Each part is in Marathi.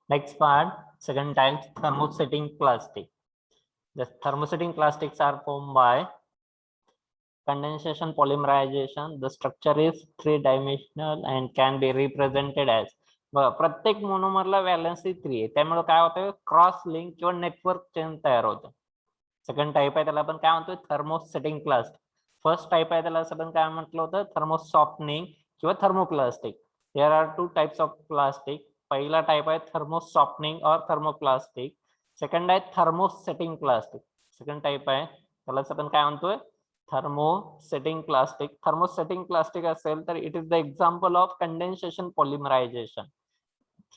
Next part, second type, thermosetting plastic. The thermosetting plastics are formed by condensation polymerization. The structure is three-dimensional and can be represented as. प्रत्येक मोनोमरला व्हॅलेन्सी 3 आहे, त्यामुळे काय होतं, क्रॉस लिंक किंवा नेटवर्क चेन तयार होतं. सेकंड टाइप आहे त्याला आपण काय म्हणतोय, थर्मोसेटिंग प्लास्टिक. फर्स्ट टाइप आहे त्याला आपण काय म्हटलं होतं, थर्मोसॉफ्टनिंग किंवा thermoplastic. There are two types of plastic. पहिला टाइप आहे थर्मोसॉफ्टनिंग और थर्मोप्लास्टिक. सेकंड आहे थर्मोसेटिंग प्लास्टिक. सेकंड टाइप आहे त्याला आपण काय म्हणतोय, थर्मोसेटिंग प्लास्टिक. थर्मोसेटिंग प्लास्टिक असेल तर it is the example of condensation polymerization.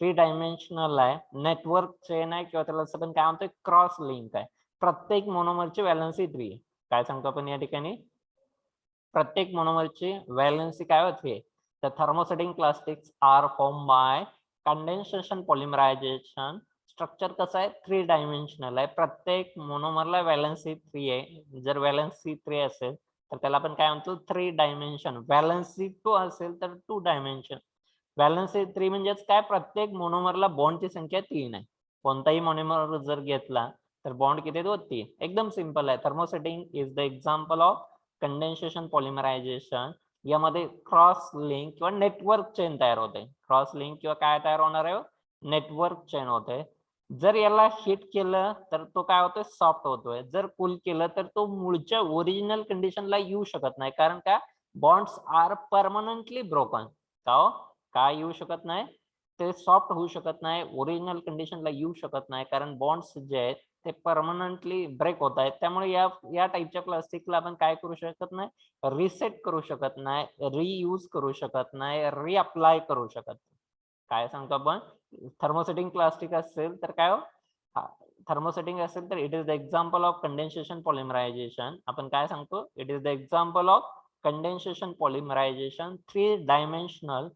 3 dimensional आहे, नेटवर्क चेन आहे किंवा त्याला आपण काय म्हणतोय, क्रॉस लिंक आहे. प्रत्येक मोनोमरची व्हॅलेन्सी 3 आहे. काय सांगतो आपण या ठिकाणी, प्रत्येक मोनोमरची व्हॅलेन्सी काय होते. The thermosetting plastics are form by condensation polymerization. Structure कसं आहे, 3 डायमेन्शनल आहे. प्रत्येक मोनोमरला व्हॅलेन्सी 3 आहे. जर व्हॅलेन्सी 3 असेल तर त्याला आपण काय म्हणतो, 3 डायमेन्शन. व्हॅलेन्सी 2 असेल तर 2 डायमेन्शन. व्हॅलेन्सी 3 म्हणजेच काय, प्रत्येक मोनोमरला बॉन्डची संख्या 3 आहे. कोणताही मोनोमर जर घेतला तर बॉन्ड किती आहेत, 3. एकदम सिंपल आहे. Thermosetting is the example of condensation polymerization. यामध्ये क्रॉस लिंक किंवा नेटवर्क चेन तयार होते. क्रॉस लिंक किंवा काय तयार होणार आहे, नेटवर्क चेन होते. जर याला हीट केलं तर तो काय होतोय, सॉफ्ट होतोय. जर कूल केलं तर तो मूळच्या ओरिजिनल कंडिशनला येऊ शकत नाही. कारण का, बॉन्ड्स आर परमनंटली ब्रोकन. का येऊ शकत नाही, ते सॉफ्ट होऊ शकत नाही, ओरिजिनल कंडिशनला येऊ शकत नाही. कारण बॉन्ड्स जे आहेत ते परमनंटली ब्रेक होत आहेत. त्यामुळे या टाईपच्या प्लास्टिकला आपण काय करू शकत नाही, रिसेट करू शकत नाही, रियूज करू शकत नाही, रिअप्लाय करू शकत नाही. काय सांगतो आपण, थर्मोसेटिंग प्लास्टिक असेल तर काय, थर्मोसेटिंग असेल तर it is the example of condensation polymerization. आपण काय सांगतो, it is the example of condensation polymerization. 3 dimensional.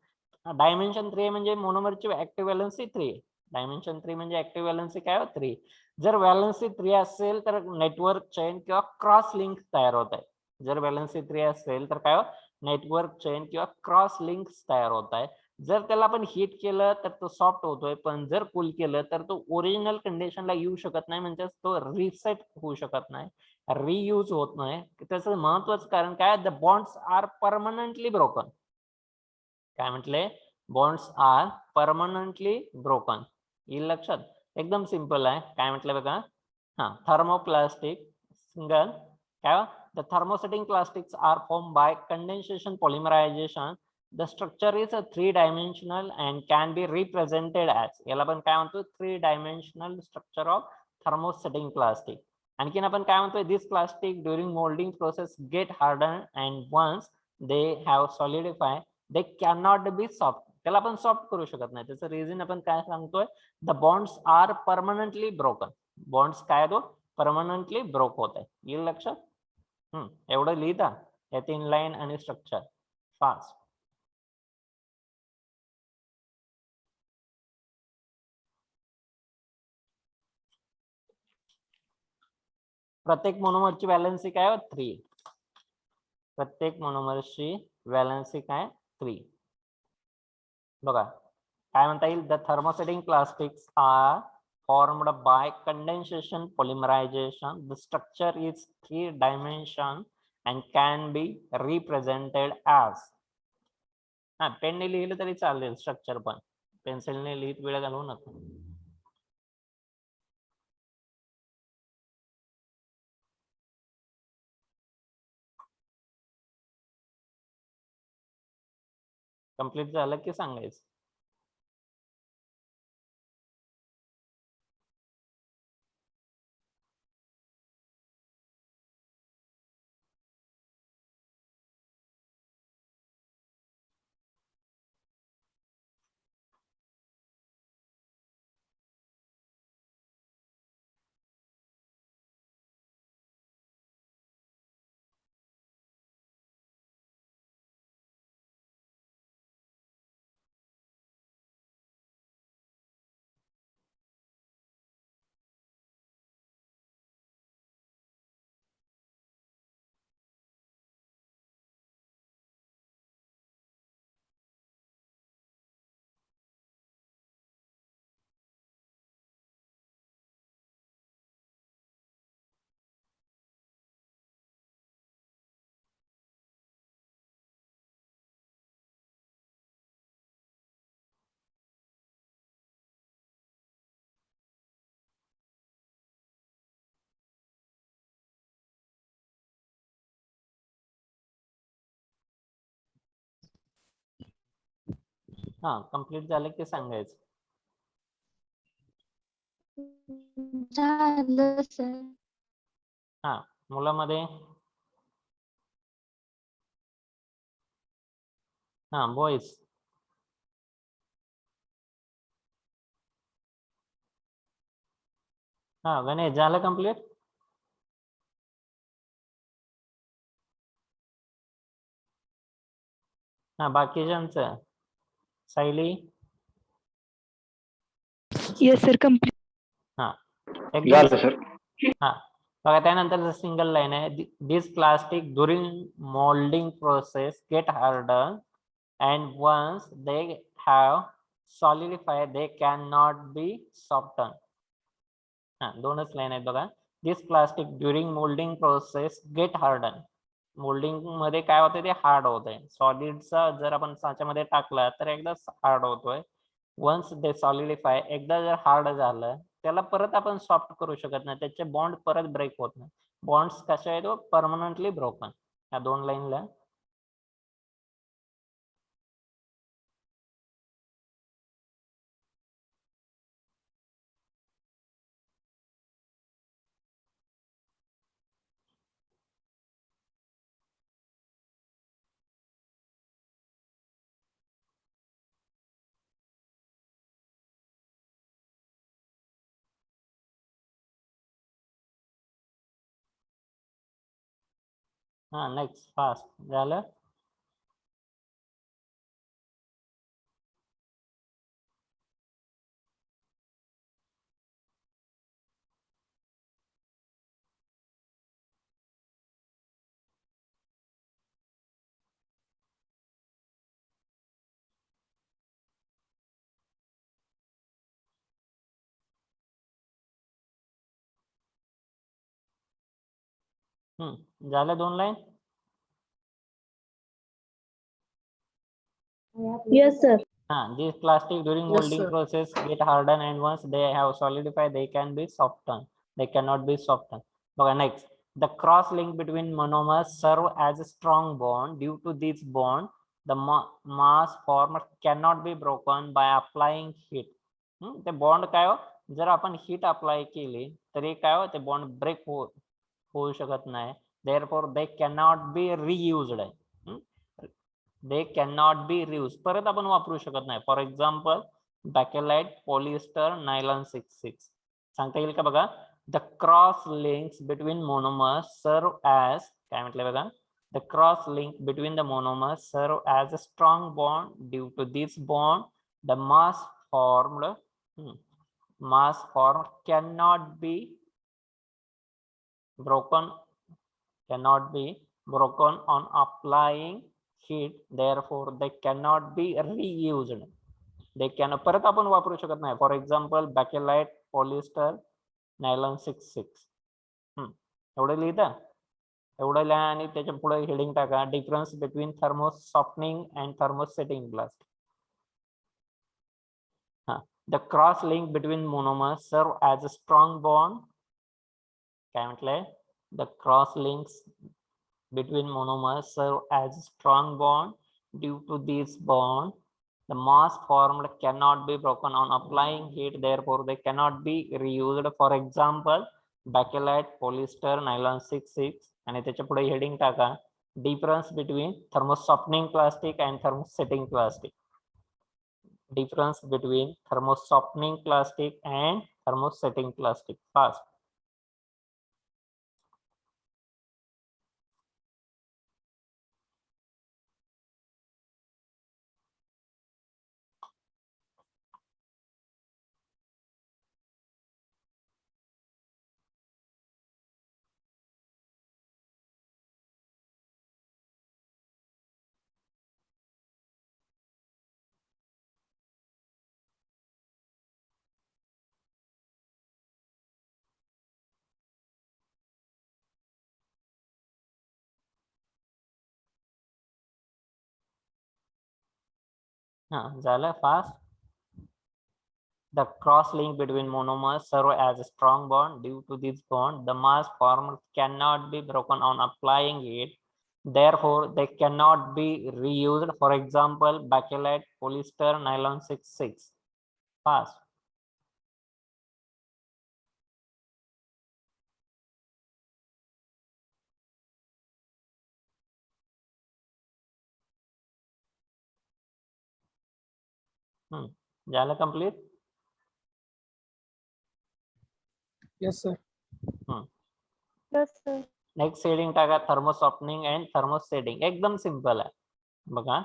Dimension 3 म्हणजे मोनोमरची ऍक्टिव्ह व्हॅलेन्सी 3. डायमेन्शन 3 म्हणजे ऍक्टिव्ह व्हॅलेन्सी काय, 3. जर व्हॅलेन्सी 3 असेल तर नेटवर्क चेन किंवा क्रॉस लिंक तयार होत आहे. जर व्हॅलेन्सी 3 असेल तर काय, नेटवर्क चेन किंवा क्रॉस लिंक्स तयार होत आहे. जर त्याला आपण हीट केलं तर तो सॉफ्ट होतोय, पण जर कूल केलं तर तो ओरिजिनल कंडिशनला येऊ शकत नाही. म्हणजे तो रिसेट होऊ शकत नाही, रियूज होत नाही. त्याचं महत्वाचं कारण काय, the bonds are permanently broken. काय म्हटले, बॉन्ड्स आर परमनंटली ब्रोकन. येईल लक्षात, एकदम सिंपल आहे. काय म्हटलं बघा, थर्मोप्लास्टिक सिंगल काय, the thermosetting plastics are form by condensation polymerization. The structure is a 3 dimensional and can be represented as. याला आपण काय म्हणतो, 3 dimensional structure of thermosetting plastic. आणखीन आपण काय म्हणतोय, this plastic during moulding process get harden and once they have solidify they can not be soft. त्याला आपण सॉफ्ट करू शकत नाही. त्याचं रिझन आपण काय सांगतोय, the bonds are permanently broken. Bonds काय, तो परमनंटली ब्रोक होत आहे. येईल लक्षात. एवढं लिहिता या 3 लाईन आणि स्ट्रक्चर फास्ट. प्रत्येक मोनोमरची व्हॅलेन्सी काय, 3. प्रत्येक मोनोमरची व्हॅलेन्सी काय, 3. बघा काय म्हणता येईल, the thermosetting plastics are formed by condensation polymerization. The structure is 3 dimension and can be represented as. पेनने लिहिलं तरी चालेल स्ट्रक्चर, पण पेन्सिलने लिहित वेळ घालवू नका. कंप्लीट झालं की सांगायचं. हा कम्प्लीट झालं की सांगायचं. झालं सर. हा मुलामध्ये हा बॉईज हा गणेश झालं कम्प्लीट. हा बाकीच्यांचं सायली. Yes sir complete. हा एकदम सर. हा बघा त्यानंतर सिंगल लाईन आहे. This plastic during moulding process get harden and once they have solidify they can not be soften. हा दोनच लाईन आहेत बघा. This plastic during moulding process get harden. Moulding मध्ये काय होतं ते हार्ड होतंय. सॉलिडचा जर आपण साच्यामध्ये टाकला तर एकदा हार्ड होतोय. वन्स दे सॉलिडिफाय एकदा जर हार्ड झालं त्याला परत आपण सॉफ्ट करू शकत नाही. त्याचे बॉन्ड परत ब्रेक होत नाही. बॉन्ड्स कशा आहेत परमनंटली ब्रोकन. या दोन लाईनला हा नेक्स्ट फास्ट झालं. झालं दोन line. Yes sir. These plastic during Yes, molding sir. process get hardened and once they have solidified, they can be softened. They cannot be softened. Okay, next. The cross link between monomers serve as a strong bond. Due to this bond, the mass formed cannot be broken by applying heat. ते बॉन्ड काय हो जर आपण हीट अप्लाय केली तरी काय हो ते बॉन्ड ब्रेक होऊ शकत नाही. Therefore, they cannot be reused. They cannot be reuse परत आपण वापरू शकत नाही. For example bakelite polyester nylon 66 सांगता येईल का बघा. The cross links between monomers serve as काय म्हटलं बघा. The cross link between the monomers serve as a strong bond. Due to this bond the mass formed cannot be broken on applying heat. Therefore they cannot be reused. they can परत आपण वापरू शकत नाही. For example bakelite polyester nylon 66 एवढं लिहिता. एवढं लिहा आणि त्याच्या पुढे हेडिंग टाका difference between thermosoftening and thermosetting plastic. The cross link between monomers serve as a strong bond. काय म्हटलंय the cross links between monomers serve as a strong bond. Due to this bond, the mass formed cannot be broken on applying heat. Therefore, they cannot be reused. For example, bakelite, polyester, nylon 66 आणि त्याच्या पुढे हेडिंग टाका difference between thermosoftening plastic and thermosetting plastic. Difference between thermosoftening plastic and thermosetting plastic. Fast. झालं fast. The cross link between monomers serve as a strong bond. Due to this bond, the mass formed cannot be broken on applying heat. Therefore, they cannot be reused. For example, bakelite, polyester, nylon 6,6. Fast. झालं complete? Yes, sir. Yes, sir. Next shading टाका थर्मोसॉफ्टनिंग अँड थर्मोसेटिंग. एकदम सिंपल आहे बघा.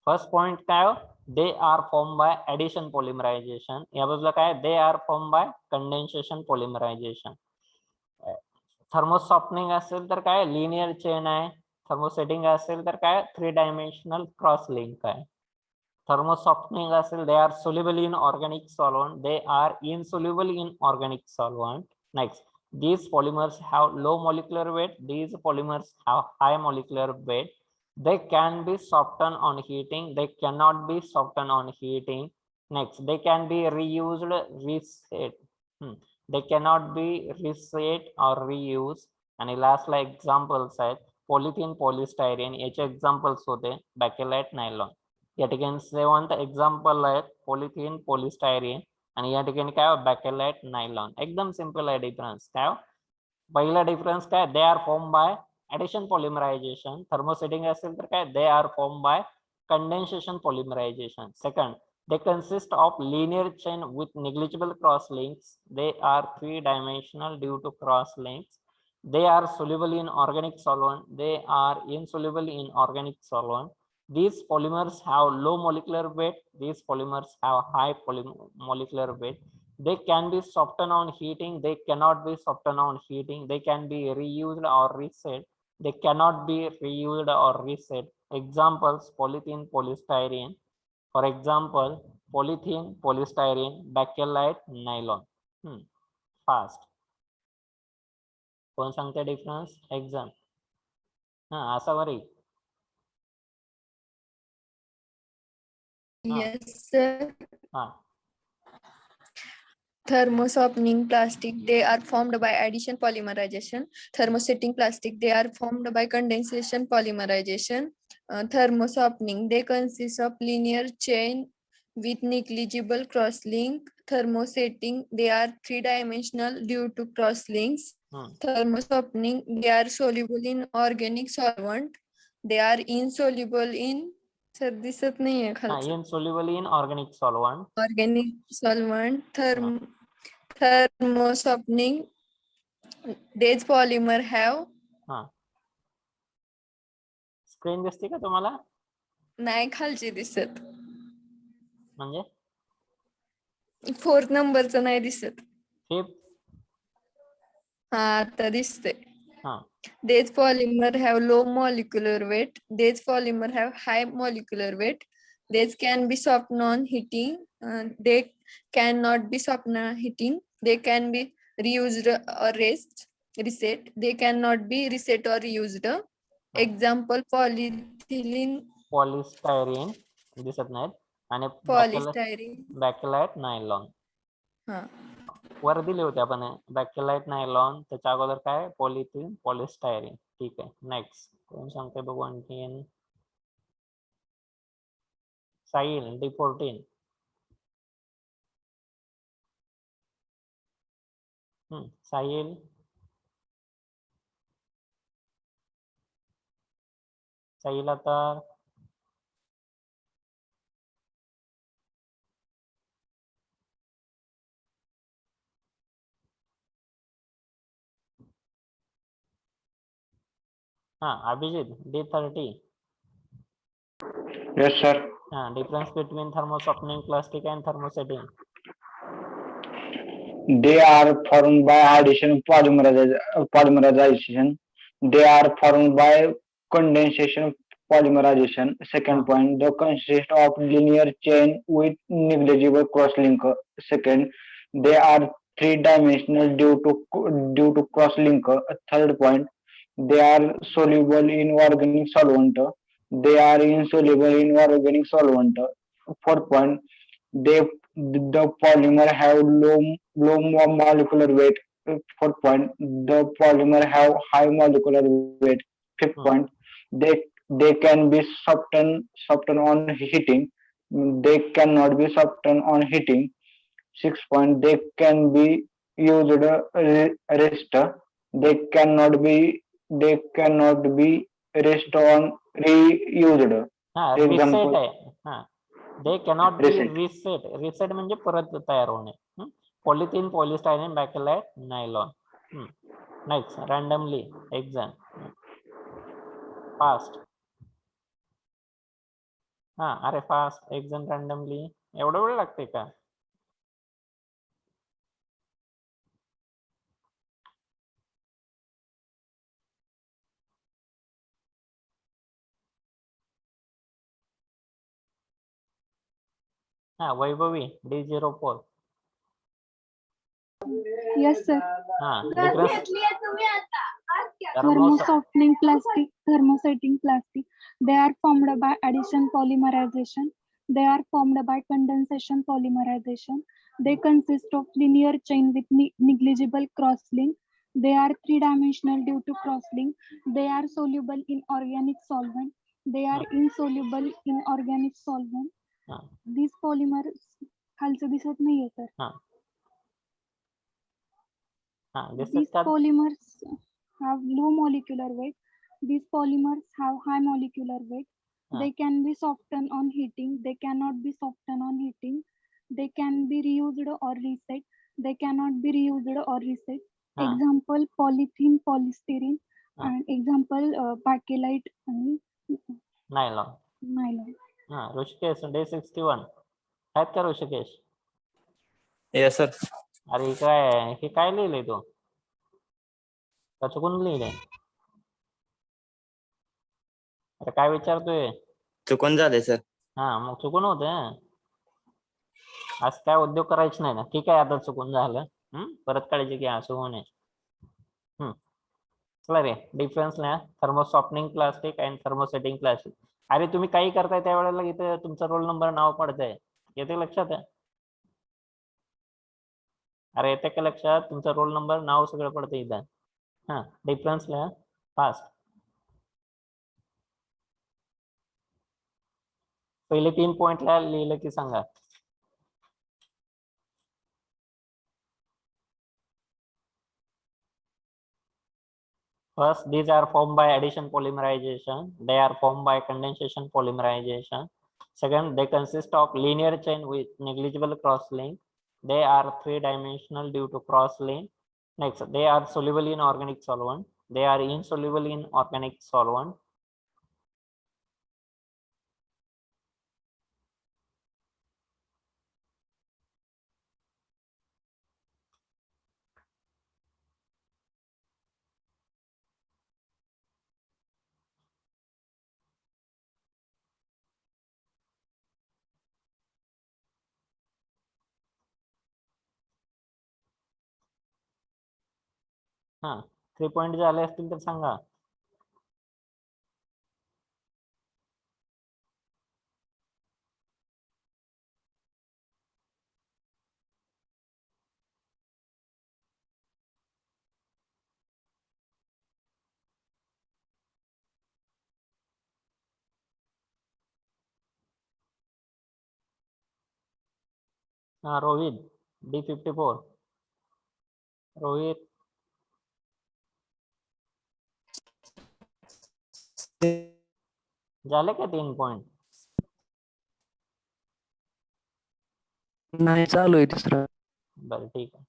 फर्स्ट पॉइंट काय, they are form by addition polymerization. या बाजूला काय, they are form by condensation polymerization. Thermosoftening असेल तर काय, लिनियर चेन आहे. थर्मोसेटिंग असेल तर काय, 3 डायमेन्शनल क्रॉस लिंक आहे. Thermosoftening असेल, they are soluble in organic solvent, they are insoluble in organic solvent. Next, these polymers have low molecular weight, these polymers have high molecular weight. They can be softened on heating, they cannot be softened on heating. Next, they can be reused, reset. They cannot be reset or reused. आणि लास्टला एक्झाम्पल्स आहेत, पॉलिथिन पॉलिस्टायरीन, याचे एक्झाम्पल्स होते बॅकेलाइट नायलॉन. या ठिकाणी 7th एक्झाम्पल आहे पॉलिथिन पॉलिस्टायरीन, आणि या ठिकाणी काय, बॅकेलाइट नायलॉन. एकदम सिंपल आहे डिफरन्स. काय पहिला डिफरन्स काय, they are form by addition polymerization. Thermosetting असेल तर काय, they are form by condensation polymerization. Second, they consist of linear chain with negligible cross links. They are 3-dimensional due to cross links. They are soluble in organic solvent, they are insoluble in organic solvent. These polymers have low molecular weight, these polymers have high molecular weight. They can be softened on heating, they cannot be softened on heating. They can be reused or reset, they cannot be reused or reset. Examples, polythene polystyrene. For example, polythene polystyrene, bakelite nylon. Fast. कोण सांगते डिफरन्स? एक्झाम. असा वरी. Yes, sir. हा. Thermosoftening plastic, they are formed by addition polymerization. Thermosetting plastic, they are formed by condensation polymerization. Thermosoftening, they consist of linear chain with negligible cross link. Thermosetting, they are 3-dimensional due to cross links. Thermosoftening, they are soluble in organic solvent. They are insoluble in, sir दिसत नाहीये खालचं. Insoluble in organic solvent. Organic solvent. Thermosoftening, these polymer have. Screen दिसते का तुम्हाला? नाही खालची दिसत. म्हणजे 4th नंबरचं नाही दिसत. 5th. हा आता दिसते. These polymer have low molecular weight. These polymer have high molecular weight. These can be softened on heating. They cannot be softened on heating. They can be reused or reset. They cannot be reset or reused. Example, polyethylene polystyrene दिसत नाहीत, आणि polystyrene. बॅकेलाइट नायलॉन. हा वर दिले होते आपण बॅकेलाइट नायलॉन, त्याच्या अगोदर काय, पॉलिथिन पॉलिस्टायरीन. ठीक आहे. नेक्स्ट कोण सांगते बघू आणखीन? साहिल, D14. साहिल. साहिल आता Abhijit, D30. Yes, sir. Difference between thermosoftening plastic and thermosetting. They are formed by addition polymerization. They are formed by condensation polymerization. Second point, they consist of linear chain with negligible cross-link. Second, they are 3-dimensional due to cross-link. Third point, they are soluble in organic solvent. They are insoluble in organic solvent. Fourth point, the polymer have low molecular weight. Fourth point, the polymer have high molecular weight. Fifth Hmm. point, they can be softened on heating. They cannot be softened on heating. Sixth point, they can be used rest. They cannot be rest on reused. हा रिसेट Example, आहे. हा they cannot be reset. Reset म्हणजे परत तयार होणे. Polythene, polystyrene, bakelite, nylon. Next randomly exam fast. हा अरे फास्ट एक्झाम रँडमली एवढं वेळ लागते का? हा वैभवी D04. Yes, sir. हा difference Thermosoftening plastic, thermosetting plastic. They are formed by addition polymerization. They are formed by condensation polymerization. They consist of linear chain with negligible cross-link. They are three-dimensional due to cross-link. They are soluble in organic solvent. They are insoluble in organic solvent. हा These polymers खालचं दिसत नाहीये सर. हा हा These दिसत का? polymers have low molecular weight. These polymers have high molecular weight. Ah. They can be softened on heating. They cannot be softened on heating. They can be reused or reset. They cannot be reused or reset. Ah. Example, polythene, polystyrene. Ah. And example, bakelite and nylon. nylon. हा ऋषिकेश D61 आहेत का ऋषिकेश? Yes sir. अरे हे काय लिहिलंय तू? का चुकून लिहिलंय? अरे काय विचारतोय? चुकून झाले सर. हा मग चुकून होत. आज काय उद्योग करायचे नाही ना. ठीक आहे आता चुकून झालं. परत काळजी घ्या असं होऊ नये. चला रे डिफरन्स ना थर्मोसॉफ्टनिंग प्लास्टिक अँड थर्मोसेटिंग प्लास्टिक. अरे तुम्ही काही करताय त्यावेळेला इथे तुमचा रोल नंबर नाव पडतंय. येते लक्षात आहे? अरे येते का लक्षात? तुमचा रोल नंबर नाव सगळं पडतं इथं. हा डिफरन्स लिहा फास्ट. पहिले 3 पॉइंटला लिहिलं की सांगा. First, these are formed by addition polymerization. They are formed by condensation polymerization. Second, they consist of linear chain with negligible cross-link. They are three-dimensional due to cross-link. Next, they are soluble in organic solvent. They are insoluble in organic solvent. हा 3 पॉइंट झाले असतील तर सांगा. हा रोहित D54. रोहित झाले का 3 पॉइंट? नाही चालू आहे तिसरं. बरं ठीक आहे.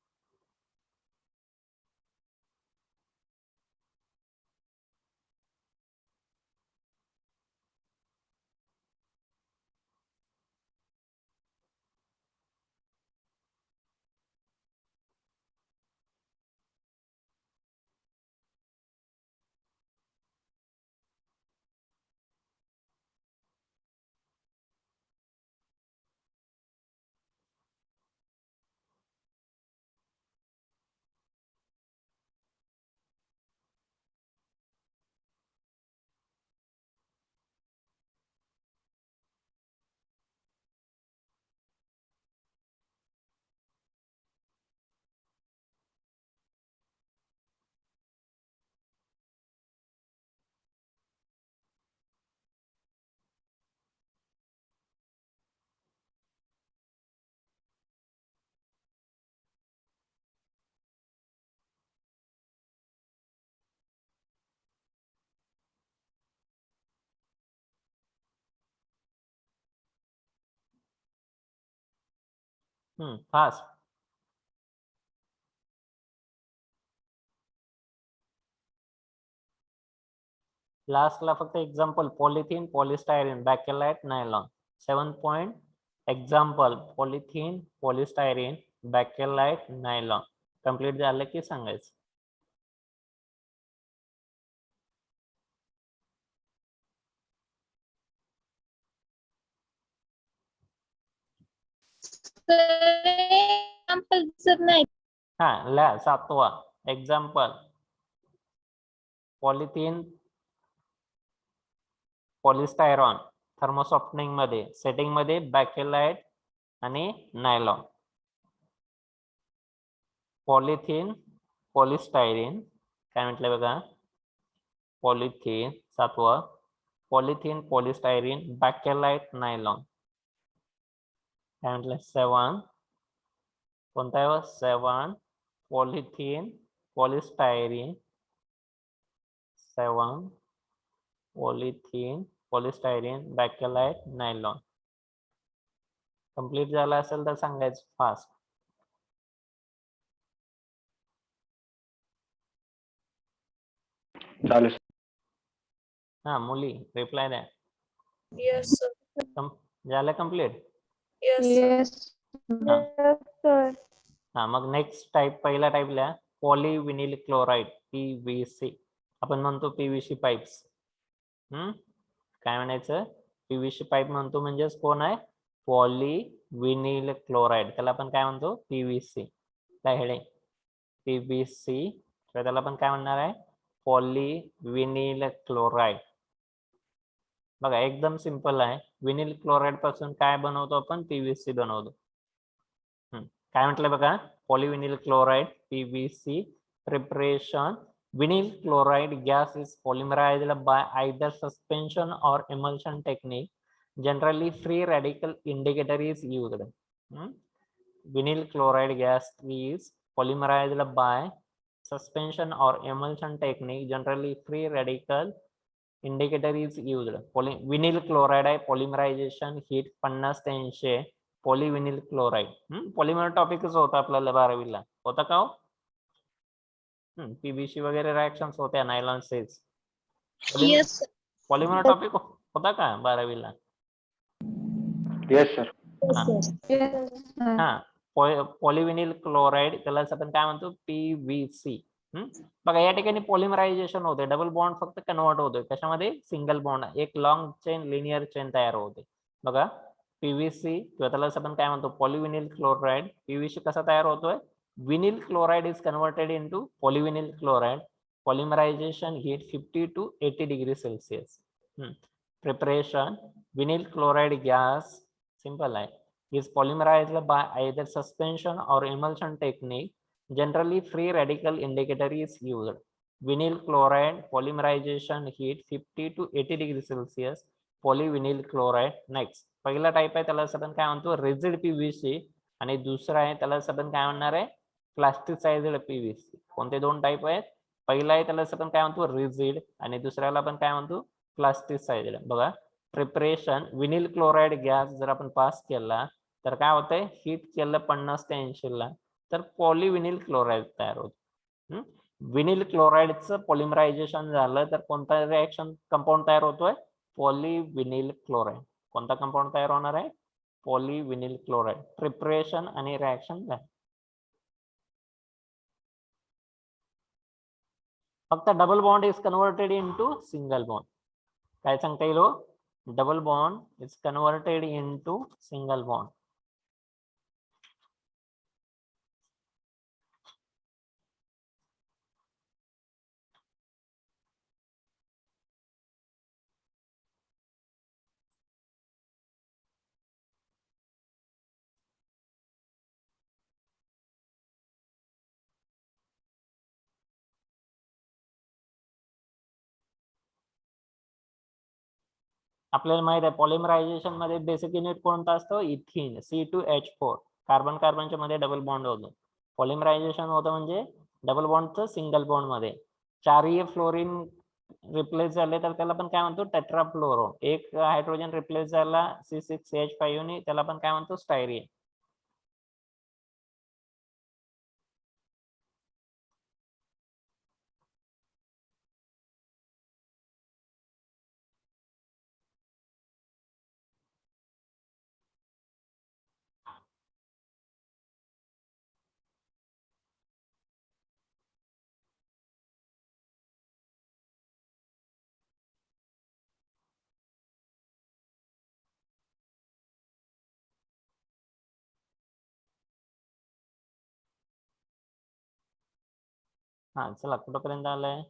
फास्ट. लास्टला फक्त example polythene, polystyrene, bakelite, nylon. 7 point example polythene, polystyrene, bakelite, nylon. Complete झालं की सांगायचं. हा ला 7वा एक्झाम्पल पॉलिथिन, पॉलिस्टायरॉन थर्मोसॉफ्टनिंग मध्ये, सेटिंग मध्ये बॅकेलाइट आणि नायलॉन. पॉलिथिन, पॉलिस्टायरीन काय म्हटलं बघा, polythene 7वा, polythene, polystyrene, bakelite, nylon. काय म्हटलं 7 कोणता आहे 7 polythene, polystyrene, 7 polythene, polystyrene, bakelite, nylon. Complete झाला असेल तर सांगायचं फास्ट. चालेल. हा मुली रिप्लाय द्या. Yes, sir. झालं कंप्लीट. Yes, sir. हा sir. हा मग नेक्स्ट टाईप, पहिला टाईप लिहा पॉलीविनिल क्लोराइड PVC. आपण म्हणतो PVC पाईप्स. काय म्हणायचं, PVC पाईप म्हणतो म्हणजेच कोण आहे, पॉलीविनिल क्लोराइड. त्याला आपण काय म्हणतो PVC. काय हेडिंग PVC, तर त्याला आपण काय म्हणणार आहे पॉलीविनिल क्लोराइड. बघा एकदम सिंपल आहे. विनिल क्लोराइड पासून काय बनवतो आपण, PVC बनवतो. काय म्हटलं बघा, polyvinyl chloride PVC preparation. Vinyl chloride gas is polymerized by either suspension or emulsion technique. Generally free radical indicator is used. Vinyl chloride gas is polymerized by suspension or emulsion technique. Generally free radical indicator is used. Vinyl chloride आहे polymerization heat 50 ते 80. पॉलीविनिल क्लोराइड पॉलिमर टॉपिकच होता आपल्याला 12वीला, होता का हो? PVC वगैरे रिएक्शन्स होत्या नायलॉन सेल्स. पॉलिमर टॉपिक होता का 12वीला? Yes sir. हा पॉलीविनिल क्लोराइड त्याला आपण काय म्हणतो PVC. बघा या ठिकाणी पॉलिमरायझेशन होते, डबल बॉन्ड फक्त कन्वर्ट होतोय कशामध्ये, सिंगल बॉन्ड, एक लॉंग चेन लिनियर चेन तयार होते. बघा PVC किंवा त्याला आपण काय म्हणतो पॉलीविनिल क्लोराइड. PVC कसा तयार होतोय, vinyl chloride is converted into polyvinyl chloride. Polymerization heat 50 to 80 degree Celsius. Preparation vinyl chloride gas simple आहे, is polymerized by either suspension or emulsion technique. Generally free radical indicator is used. Vinyl chloride polymerization heat 50 to 80 degree Celsius. Polyvinyl chloride. Next पहिला टाइप आहे त्याला आपण काय म्हणतो रिजिड PVC आणि दुसरा आहे त्याला आपण काय म्हणणार आहे प्लास्टिसाइज्ड PVC. कोणते दोन टाइप आहेत, पहिला आहे त्याला आपण काय म्हणतो रिजिड आणि दुसऱ्याला आपण काय म्हणतो प्लास्टिसाइज्ड. बघा प्रिपरेशन विनिल क्लोराइड गॅस जर आपण पास केला तर काय होतंय, हीट केलं 50 ते 80 ला तर पॉलीविनिल क्लोराइड तयार होतं. विनिल क्लोराइडचं पॉलिमरायझेशन झालं तर कोणता रिएक्शन कंपाऊंड तयार होतोय, पॉलीविनिल क्लोराइड. कोणता कंपाऊंड तयार होणार आहे, पॉलीविनिल क्लोराइड. प्रिपरेशन आणि रिएक्शन झालं. फक्त double bond is converted into single bond. काय सांगता येईल, double bond is converted into single bond. आपल्याला माहित आहे पॉलिमरायझेशन मध्ये बेसिक युनिट कोणता असतो, इथिन C2H4. कार्बन कार्बनच्या मध्ये डबल बॉन्ड होतो. पॉलिमरायझेशन होतं म्हणजे डबल बॉन्डचं सिंगल बॉन्ड मध्ये. 4 फ्लोरीन रिप्लेस झाले तर त्याला आपण काय म्हणतो टेट्राफ्लोरो. एक हायड्रोजन रिप्लेस झाला C6H5 ने त्याला आपण काय म्हणतो स्टायरिन. हा चला कुठपर्यंत आलंय?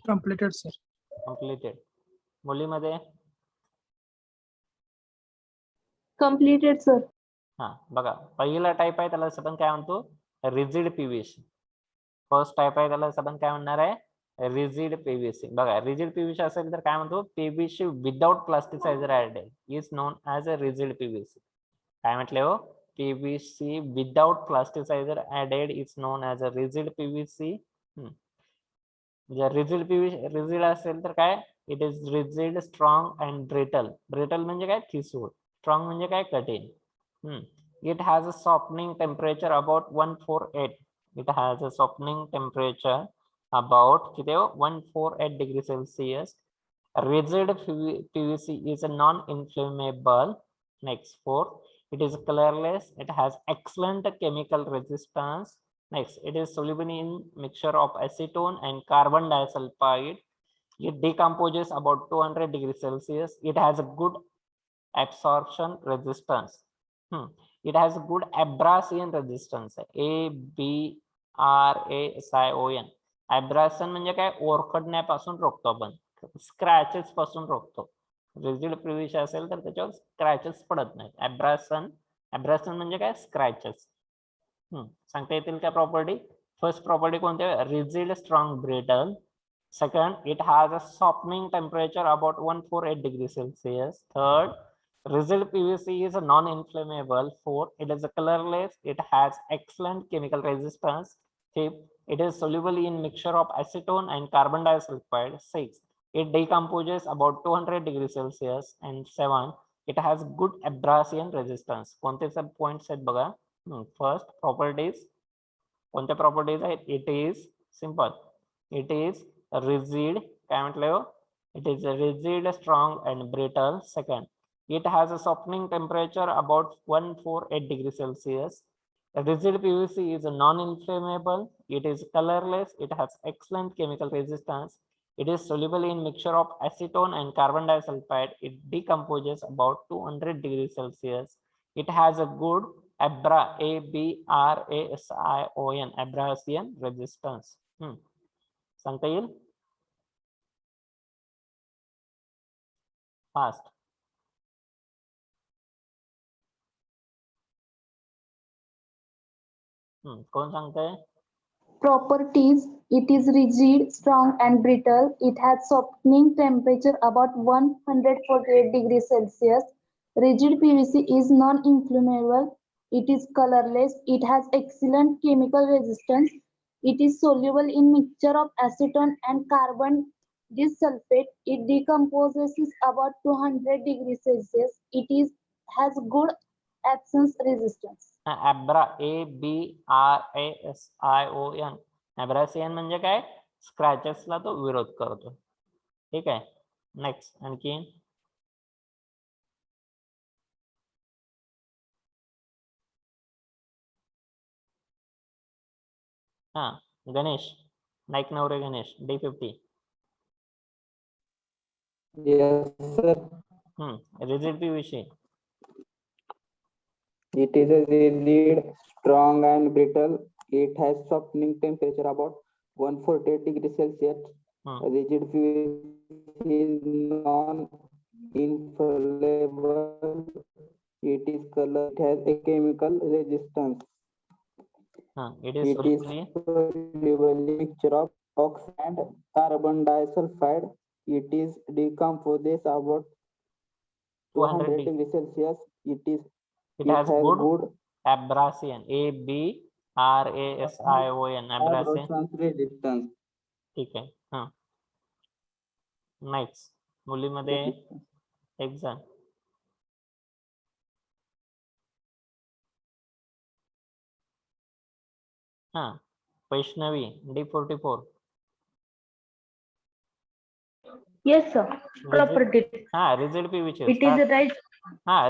Completed, sir. कम्प्लिटेड. मुलीमध्ये Completed, sir. हा बघा, पहिला टाईप आहे त्याला आपण काय म्हणतो? Rigid PVC. फर्स्ट टाईप आहे त्याला आपण काय म्हणणार आहे? Rigid PVC. बघा, रिजिड पीव्हीसी असेल तर काय म्हणतो? PVC without plasticiser added is non as a rigid PVC. काय म्हटले हो? PVC without plasticiser added is non as a rigid PVC. जर रिजिड पीव्हीसी रिजिड असेल तर काय? It is rigid, strong and brittle. Brittle म्हणजे काय? ठिसूळ. स्ट्रॉंग म्हणजे काय? कठीण. It has a softening temperature about 148. It has a softening temperature about 148 degrees Celsius. Rigid PVC is a non-inflammable. Next, 4. It is colorless. It has excellent chemical resistance. Next, it is soluble in mixture of acetone and carbon disulfide. It decomposes about 200 degrees Celsius. It has a good absorption resistance. It has good abrasion resistance. ABRASION. Abrasion म्हणजे काय? ओरखडण्यापासून रोखतो आपण, स्क्रॅचेस पासून रोखतो. रिजिड पीव्हीसी असेल तर त्याच्यावर स्क्रॅचेस पडत नाहीत. अब्रासन म्हणजे काय? स्क्रॅचेस. सांगता येतील का प्रॉपर्टी? फर्स्ट प्रॉपर्टी कोणती? Rigid, strong, brittle. Second, it has a softening temperature about 148 degrees Celsius. Third, rigid PVC is non-inflammable. Fourth, it is colorless. It has excellent chemical resistance. Fifth, it is soluble in mixture of acetone and carbon disulfide. Sixth, it decomposes about 200 degrees Celsius. And seven, it has good abrasion resistance. कोणते सब पॉइंट्स आहेत बघा? First, properties. कोणत्या प्रॉपर्टीज आहेत? It is simple. It is rigid. काय म्हटलं? It is rigid, strong and brittle. Second, it has a softening temperature about 148 degrees Celsius. A rigid PVC is non-inflammable. It is colorless. It has excellent chemical resistance. It is soluble in mixture of acetone and carbon disulfide. It decomposes about 200 degrees Celsius. It has a good ABRASION abrasion resistance. सांगता येईल? फास्ट. कोण सांगताय? Properties: it is rigid, strong and brittle. It has softening temperature about 148 degrees Celsius. Rigid PVC is non-inflammable. It is colorless. It has excellent chemical resistance. It is soluble in mixture of acetone and carbon disulfide. It decomposes about 200 degrees Celsius. It has good absence resistance. ABRASION. अब्रासियन म्हणजे काय? स्क्रॅचेसला तो विरोध करतो. ठीक आहे. नेक्स्ट, आणखी हा Ganesh Naik Navare Ganesh D50. Yes, sir. Rigid PVC. It is a rigid, strong and brittle. It has softening temperature about 148 degrees Celsius. Rigid PVC is non-inflammable. It is color. It has a chemical resistance. It is soluble in mixture of oxide and carbon disulfide. It is decomposes about 200 degrees Celsius. It has good abrasion. ABRASION abrasion resistance. ठीक आहे. नेक्स्ट, मुलीमध्ये एक जण. Vaishnavi D44. Yes, sir. Properties. Rigid PVC. It is a right.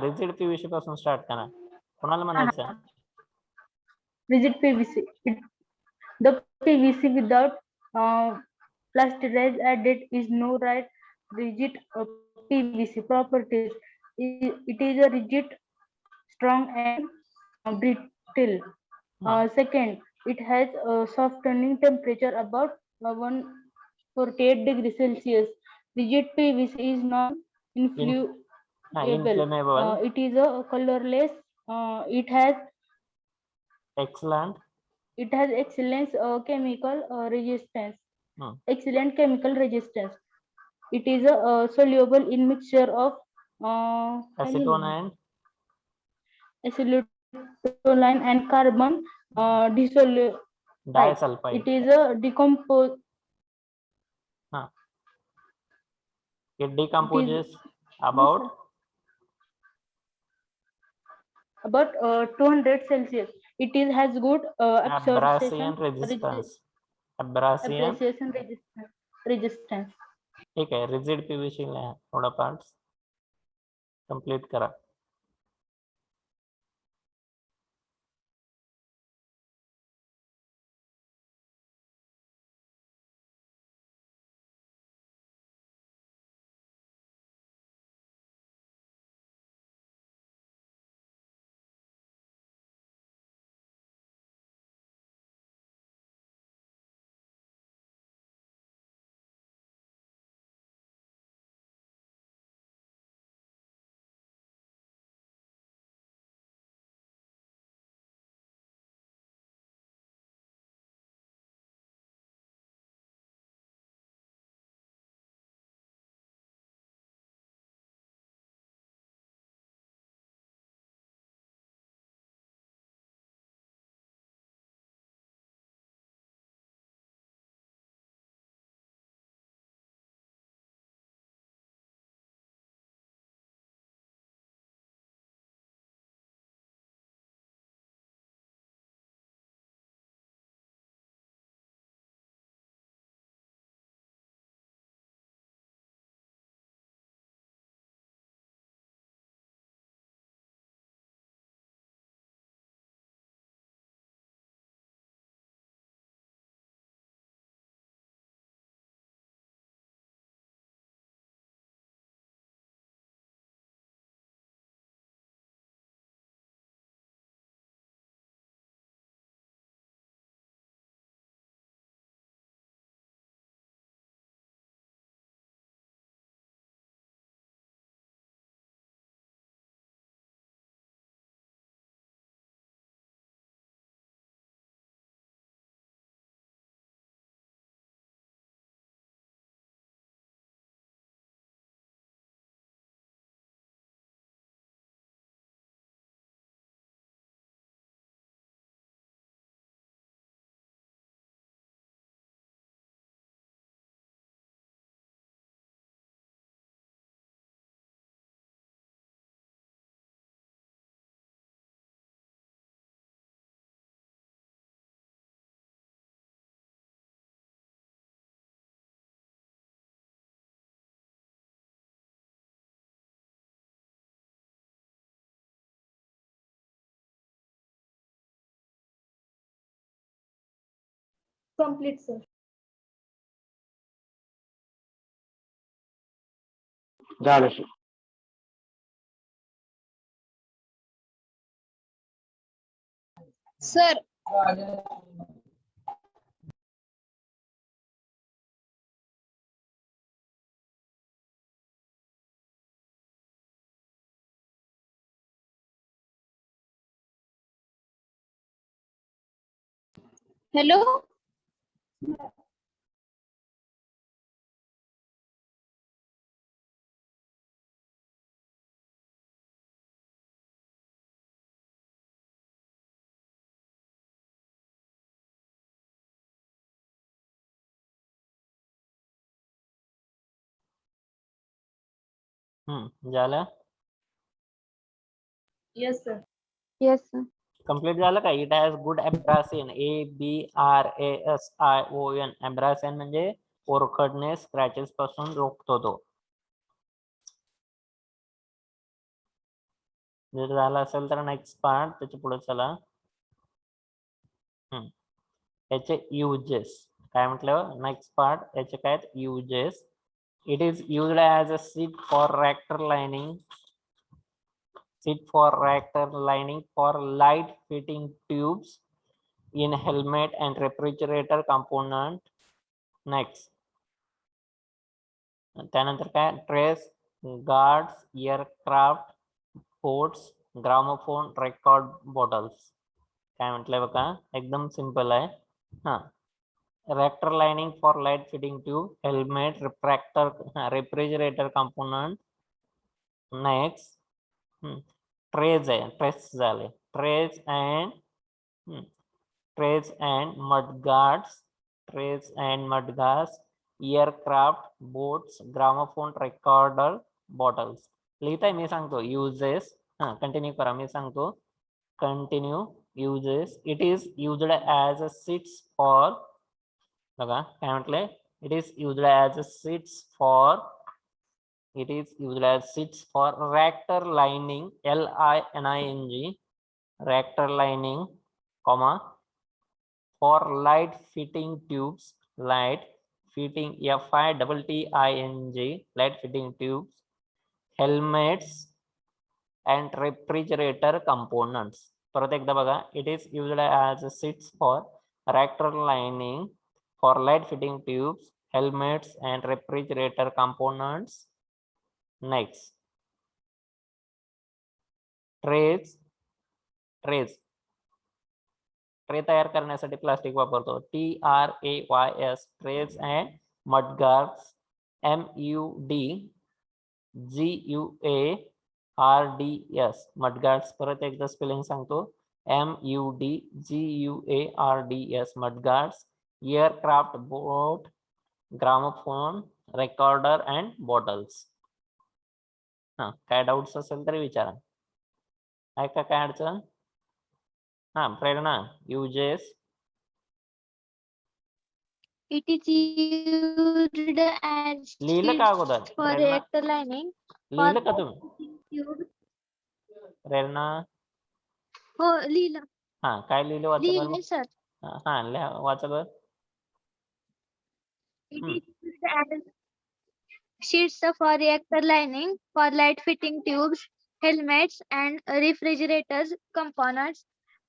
Rigid PVC पासून स्टार्ट करा. कोणाला म्हणायचं? Rigid PVC. The PVC without plasticized added is no right. Rigid PVC properties. It is a rigid, strong and still. हा. Second, it has a softening temperature about 148 degrees Celsius. Rigid PVC is non-influable. Inflammable. It is a colorless. It has Excellent. excellent chemical resistance. Hmm. Excellent chemical resistance. It is soluble in mixture of Acetone and acetylcholine and carbon disulfide. disulfide. It is a It decomposes about about 200 Celsius. It is has good abrasion absorption resistance. Abrasion. appreciation resistance. ठीक आहे. रिजिड पीव्हीसी थोडा पार्ट कंप्लीट करा. Complete, sir. झालं sir. Sir, hello. झालं. Yes, sir. Yes, sir. Complete झालं का? It has good abrasion. ABRASION. Abrasion म्हणजे पोरखडणे, स्क्रॅचेस पासून रोखतो तो. जर झालं असेल तर नेक्स्ट पार्ट त्याच्या पुढे चला. याचे युजेस काय म्हटलं? नेक्स्ट पार्ट याचे काय uses. It is used as a seat for reactor lining Seat for reactor lining for light fitting tubes in helmet and refrigerator component. Next. त्यानंतर काय trace guards aircraft ports gramophone record bottles. काय म्हटलंय बघा एकदम सिंपल आहे. हा reactor lining for light fitting tube, helmet, refrigerator component. Next, trays आहे ट्रेस झाले trays and mud guards, aircraft, boats, gramophone recorder bottles. लिहिताय मी सांगतो uses. कंटिन्यू करा मी सांगतो. Continue uses. It is used as a seats for बघा काय म्हटलंय it is used as seats for reactor lining lining reactor lining comma for light fitting tubes light fitting fitting light fitting tubes helmets and refrigerator components. परत एकदा बघा it is used as seats for reactor lining for light fitting tubes, helmets and refrigerator components. Next, trays tray तयार करण्यासाठी प्लास्टिक वापरतो TRAYS trays and mudguards MUDGUARDS mudguards. परत एकदा स्पेलिंग सांगतो MUDGUARDS mudguards, aircraft, boat, gramophone, recorder and bottles. काय डाउट्स असेल तरी विचारा. आहे का काय अडचण? प्रेरणा uses. It is used as लिहिलं का अगोदर? for reactor lining. लिहिलं का तुम्ही? प्रेरणा हो लिहिलं. काय लिहिलं वाचा लिहिलं सर. वाचा बर. It is used as sheets for reactor lining for light fitting tubes, helmets and refrigerators components,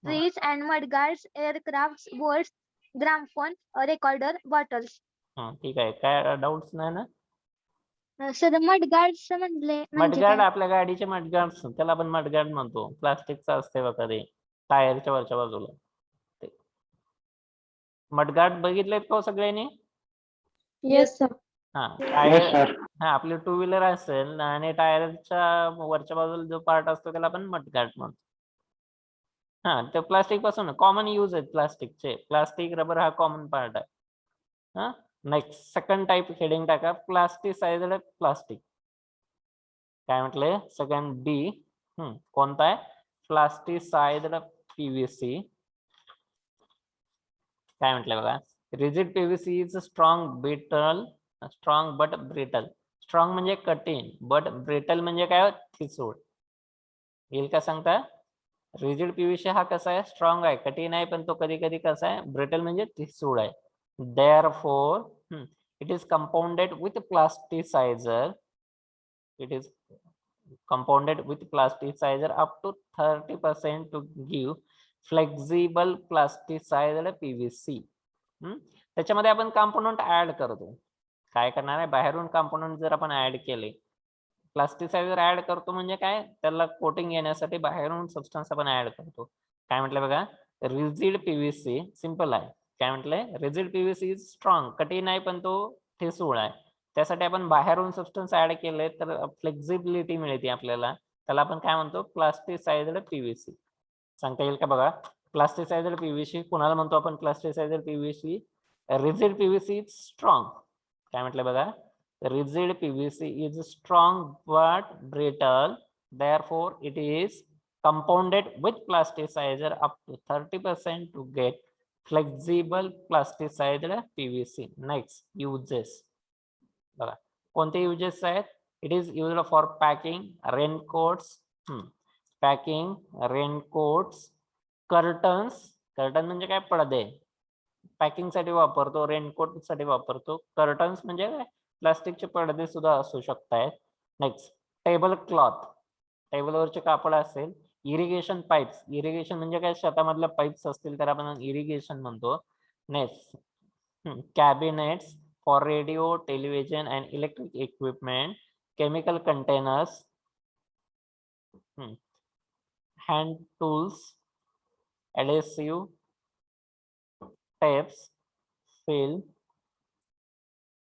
trees and mudguards, aircrafts, boats, gramophone, recorder, bottles. ठीक आहे. काय डाउट्स नाही ना? सर मडगार्ड्स म्हणले म्हणजे मडगार्ड काय? आपल्या गाडीचे मडगार्ड त्याला आपण मडगार्ड म्हणतो. प्लास्टिकचा असते बघा ते टायरच्या वरच्या बाजूला. मडगार्ड बघितलेत का सगळ्यांनी? Yes sir. टायर आपली टू व्हीलर असेल आणि टायरच्या वरच्या बाजूला जो पार्ट असतो त्याला आपण मडगार्ड म्हणतो. ते प्लास्टिक पासून कॉमन यूज आहेत प्लास्टिकचे. प्लास्टिक रबर हा कॉमन पार्ट आहे. नेक्स्ट सेकंड टाइप हेडिंग टाका प्लास्टिसाइज्ड प्लास्टिक. काय म्हटलंय सेकंड बी कोणता आहे? प्लास्टिसाइज्ड पीव्हीसी. काय म्हटलंय बघा rigid PVC is strong but brittle. Strong म्हणजे कठीण बट ब्रिटल म्हणजे काय ठिसूळ. येईल का सांगता? रिजिड पीव्हीसी हा कसा आहे स्ट्रॉंग आहे कठीण आहे पण तो कधी कधी कसा आहे ब्रिटल म्हणजे ठिसूळ आहे. Therefore, it is compounded with plasticizer. It is compounded with plasticizer up to 30% to give flexible plasticized PVC. त्याच्यामध्ये आपण कंपोनंट ऍड करतो. काय करणार आहे बाहेरून कंपोनंट जर आपण ऍड केले प्लास्टिसायझर ऍड करतो म्हणजे काय त्याला कोटिंग येण्यासाठी बाहेरून सबस्टन्स आपण ऍड करतो. काय म्हटलं बघा रिजिड पीव्हीसी सिंपल आहे. काय म्हटलंय रिजिड पीव्हीसी इज स्ट्रॉंग कठीण आहे पण तो ठिसूळ आहे. त्यासाठी आपण बाहेरून सबस्टन्स ऍड केले तर फ्लेक्झिबिलिटी मिळते आपल्याला. त्याला आपण काय म्हणतो प्लास्टिसायझड पीव्हीसी. सांगता येईल का बघा प्लास्टिसायझड पीव्हीसी कोणाला म्हणतो आपण plasticized PVC? Rigid PVC is strong. काय म्हटलं बघा rigid PVC is strong but brittle, therefore it is compounded with plasticizer up to 30% to get flexible plasticized PVC. Next uses बघा कोणते uses आहेत? It is used for packing raincoats, curtains. Curtain म्हणजे काय पडदे पॅकिंग साठी वापरतो. रेनकोट साठी वापरतो. कर्टन्स म्हणजे काय प्लास्टिकचे पडदे सुद्धा असू शकतात. नेक्स्ट टेबल टेबलवरचे कापड असेल. इरिगेशन पाईप्स, इरिगेशन म्हणजे काय, शेतामधल्या पाईप्स असतील तर आपण इरिगेशन म्हणतो. Next cabinets for radio, television and electric equipment, chemical containers, hand tools, adhesive, tapes, film,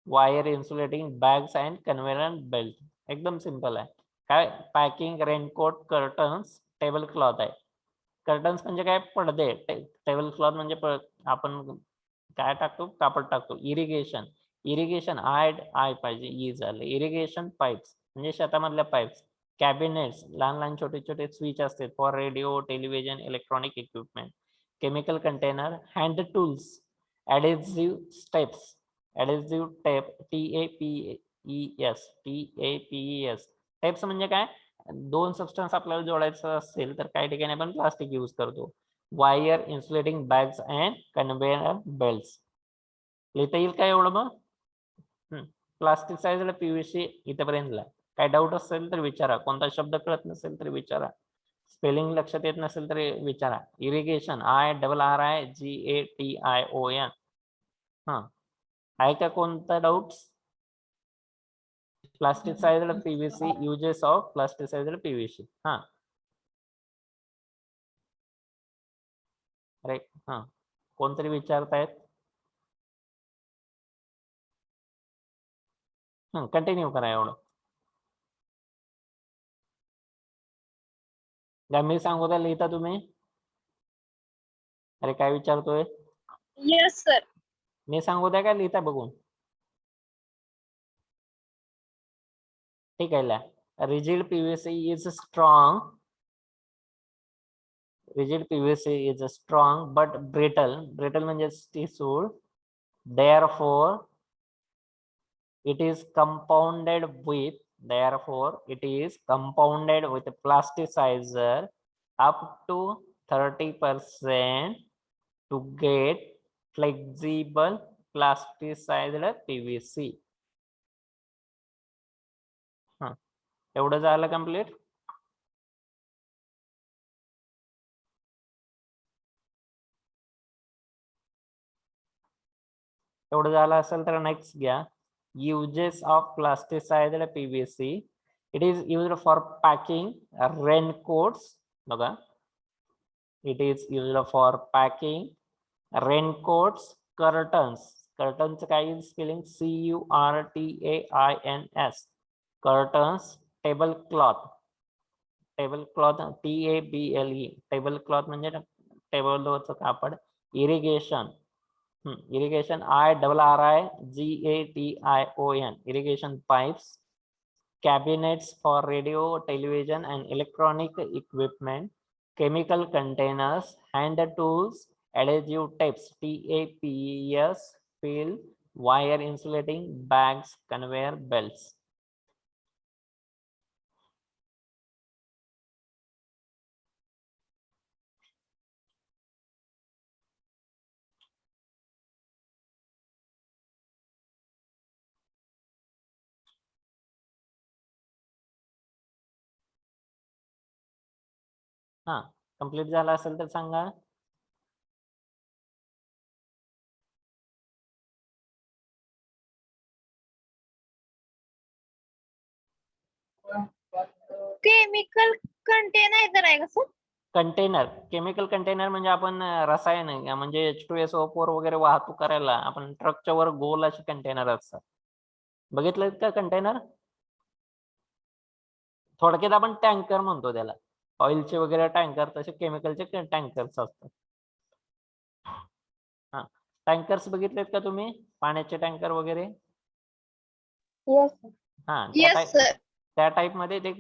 wire insulating bags and conveyor belt. एकदम सिंपल आहे. काय, packing, raincoat, curtains, table cloth आहे. कर्टन्स म्हणजे काय, पडदे. टेबल क्लॉथ म्हणजे आपण काय टाकतो, कापड टाकतो. इरिगेशन, इरिगेशन आय पाहिजे, ई झालं. इरिगेशन पाईप्स म्हणजे शेतामधल्या पाईप्स. कॅबिनेट्स, लहान लहान छोटे छोटे स्विच असतात for radio, television, electronic equipment. Chemical container, hand tools, adhesive steps, adhesive tape, TAPES, tapes म्हणजे काय, दोन सबस्टन्स आपल्याला जोडायचं असेल तर काही ठिकाणी आपण प्लास्टिक यूज करतो. Wire insulating bags and conveyor belts. लिहिता येईल काय एवढं मग? Plastic size PVC इथेपर्यंतला. काय डाऊट असेल तर विचारा. कोणता शब्द कळत नसेल तर विचारा. स्पेलिंग लक्षात येत नसेल तर विचारा. Irrigation, IRRIGATION. हा, आहे का कोणता doubt? Plastic size PVC, uses of plastic size PVC. हा, अरे हा, कोणतरी विचारतायत. कंटिन्यू करा एवढं. मी सांगू द्या, लिहिता तुम्ही? अरे काय विचारतोय? Yes sir. मी सांगू द्या का लिहिता बघून? ठीक आहे. Rigid PVC is strong. Rigid PVC is strong but brittle. Brittle म्हणजे ठिसूळ. Therefore, it is compounded with. Therefore, it is compounded with plasticizer up to 30% to get flexible plasticized PVC. हा, एवढं झालं कंप्लीट. एवढं झालं असेल तर नेक्स्ट घ्या. Uses of plasticized PVC. It is used for packing raincoats. बघा, it is used for packing raincoats, curtains. Curtains काय spelling? CURTAINS. Curtains, tablecloth. Tablecloth TABLE. Tablecloth म्हणजे टेबलवरचं कापड. Irrigation, irrigation IRRIGATION. irrigation pipes. Cabinets for radio, television and electronic equipment. Chemical containers, hand tools, adhesive tapes TAPES, fill, wire insulating bags, conveyor belts. हा, कंप्लीट झाला असेल तर सांगा. केमिकल कंटेनर आहे का सर? कंटेनर, केमिकल कंटेनर म्हणजे आपण रसायन म्हणजे H2SO4 वगैरे वाहतूक करायला आपण ट्रकच्या वर गोल असे कंटेनर असतात. बघितलं का कंटेनर? थोडक्यात आपण टँकर म्हणतो त्याला. ऑइलचे वगैरे टँकर, तसे केमिकलचे टँकर्स असतात. हा, टँकर्स बघितलेत का तुम्ही? पाण्याचे टँकर वगैरे. हा, त्या टाइप मध्ये ते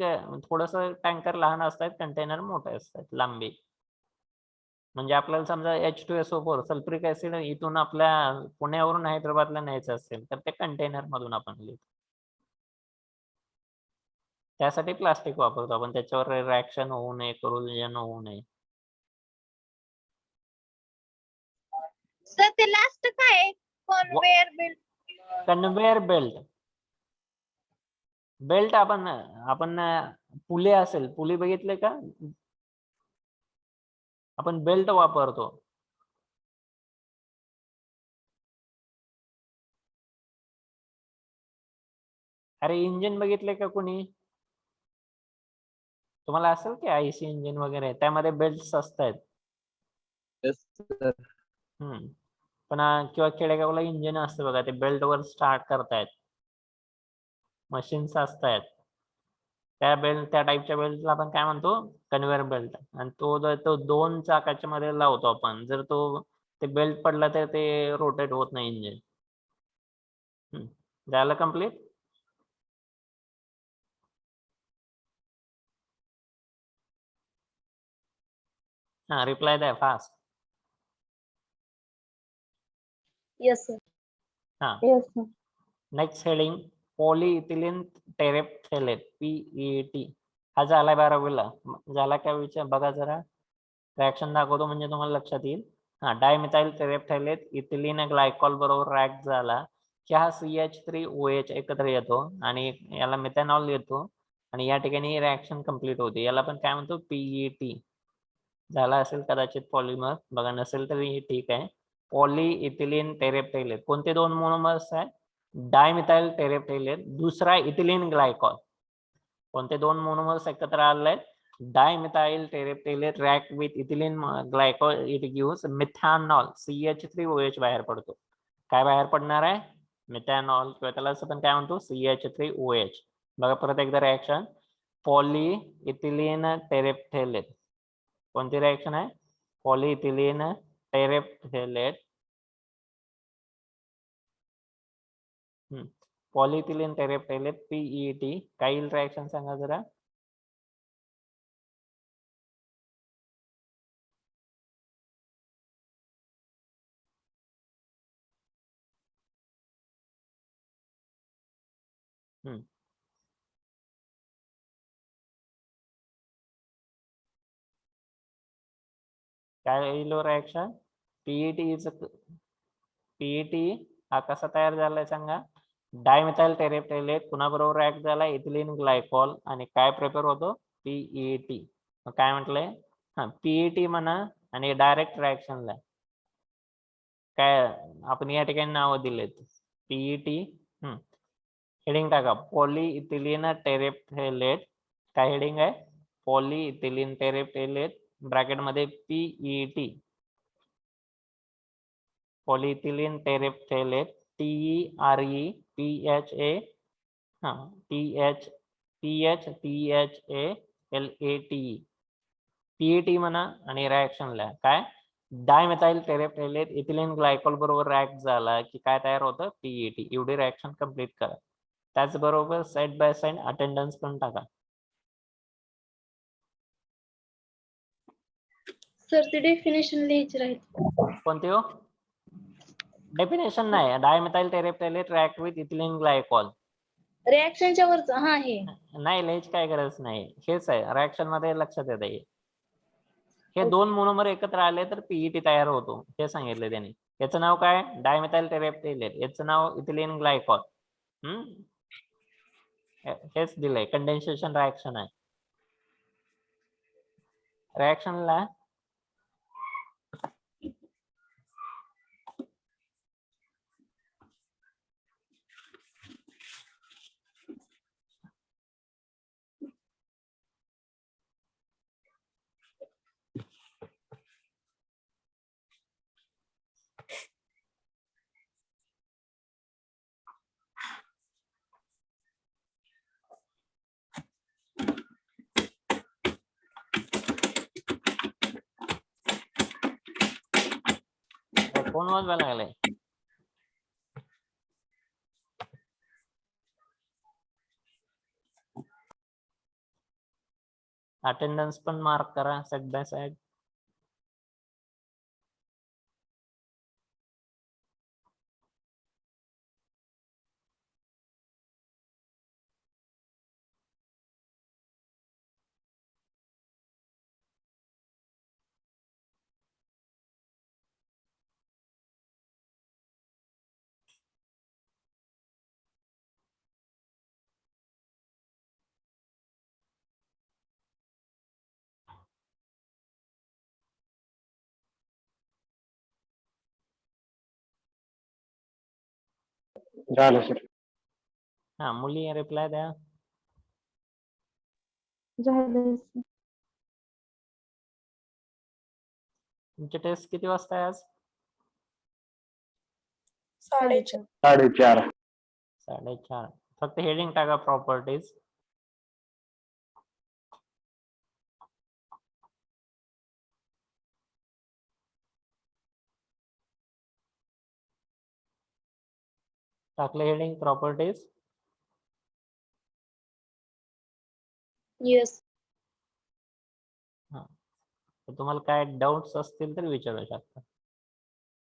थोडस टँकर लहान असतात, कंटेनर मोठे असतात, लांबी. म्हणजे आपल्याला समजा H2SO4 सल्फ्युरिक ऍसिड इथून आपल्या पुण्यावरून हैदराबादला न्यायचं असेल तर ते कंटेनर मधून आपण लिहितो. त्यासाठी प्लास्टिक वापरतो आपण, त्याच्यावर रिॲक्शन होऊ नये, करोजन होऊ नये. सर ते लास्ट काय? Conveyor belt. Conveyor belt. Belt आपण पुले असेल, पुली बघितले का? आपण बेल्ट वापरतो. अरे इंजिन बघितले का कोणी? तुम्हाला असेल की आयसी इंजिन वगैरे, त्यामध्ये बेल्ट असतात. पण किंवा खेडेगावला इंजिन असते बघा, ते बेल्ट वर स्टार्ट करतायत, मशीन्स असतात. त्या टाईपच्या बेल्टला आपण काय म्हणतो? Conveyor belt. आणि तो 2 चाकाच्या मध्ये लावतो आपण. जर ते बेल्ट पडला तर ते रोटेट होत नाही इंजिन. झालं कम्प्लीट? हा, रिप्लाय द्या फास्ट. Yes, sir. हा, Yes, sir. Next heading polyethylene terephthalate PET. हा झालाय 12वीला. झाला का विचार बघा जरा. रिएक्शन दाखवतो म्हणजे तुम्हाला लक्षात येईल. हा, डायमिथाइल टेरेप्थेलेट इथिलीन ग्लायकॉल बरोबर रिएक्ट झाला की हा CH3OH एकत्र येतो आणि याला मिथेनॉल येतो आणि या ठिकाणी रिएक्शन कंप्लीट होते. याला आपण काय म्हणतो? PET. झाला असेल कदाचित पॉलिमर, बघा नसेल तरी ठीक आहे. पॉलीइथिलीन टेरेप्थेलेट कोणते 2 मोनोमर्स आहे? डायमिथाइल टेरेप्थेलेट, दुसरा इथिलीन ग्लायकॉल. कोणते 2 मोनोमर्स एकत्र आले? Dimethyl terephthalate react with ethylene glycol, it gives methanol, CH3OH बाहेर पडतो. काय बाहेर पडणार आहे? मिथॅनॉल, किंवा त्याला असं पण काय म्हणतो? CH3OH. बघा परत एकदा रिएक्शन. पॉलीइथिलीन टेरेप्थेलेट कोणती रिएक्शन आहे? Polyethylene terephthalate. Polyethylene terephthalate PET. काही रिएक्शन सांगा जरा. काय येईल रिएक्शन? PET हा कसा तयार झालाय सांगा? डायमिथाइल टेरेप्थेलेट कुणाबरोबर रिएक्ट झाला? इथिलीन ग्लायकॉल, आणि काय प्रिपेअर होतो? PET. काय म्हटलंय? हा, PET म्हणा आणि डायरेक्ट रिएक्शनला काय आपण या ठिकाणी नाव दिलेत. PET. हेडिंग टाका पॉलीइथिलीन टेरेप्थेलेट. काय हेडिंग आहे? पॉलीइथिलीन टेरेप्थेलेट ब्रॅकेट मध्ये PET. Polyethylene terephthalate TEREPHA. हा, PHTHALATE. PET म्हणा आणि रिएक्शनला काय? डायमिथाइल टेरेप्थेलेट इथिलीन ग्लायकॉल बरोबर रिएक्ट झाला की काय तयार होतं? PET. एवढी रिएक्शन कंप्लीट करा. त्याचबरोबर साइड बाय साइड अटेंडन्स पण टाका. सर ते डेफिनेशन लिहायची राहील. कोणती हो? डेफिनेशन नाही. Dimethyl terephthalate react with ethylene glycol. रिएक्शनच्या वरच हा हे नाही, लिहायची काय गरज नाही. हेच आहे रिएक्शन मध्ये लक्षात येत आहे. हे 2 मोनोमर एकत्र आले तर PET तयार होतो, हे सांगितले त्यांनी. याचं नाव काय? डायमिथाइल टेरेप्थेलेट. याचं नाव इथिलीन ग्लायकॉल. हेच दिलंय. कंडेन्सेशन रिएक्शन आहे. रिएक्शनला फोन वाजवायला लागलाय. अटेंडन्स पण मार्क करा साइड बाय साइड. झालं सर. हा मुली रिप्लाय द्या. झालं sir. तुमची टेस्ट किती वाजता आहे आज? 4:30. 4:30. 4:30. फक्त हेडिंग टाका प्रॉपर्टीज. टाकले हेडिंग प्रॉपर्टीज. Yes. हा तर तुम्हाला काय डाऊट्स असतील तर विचारू शकता.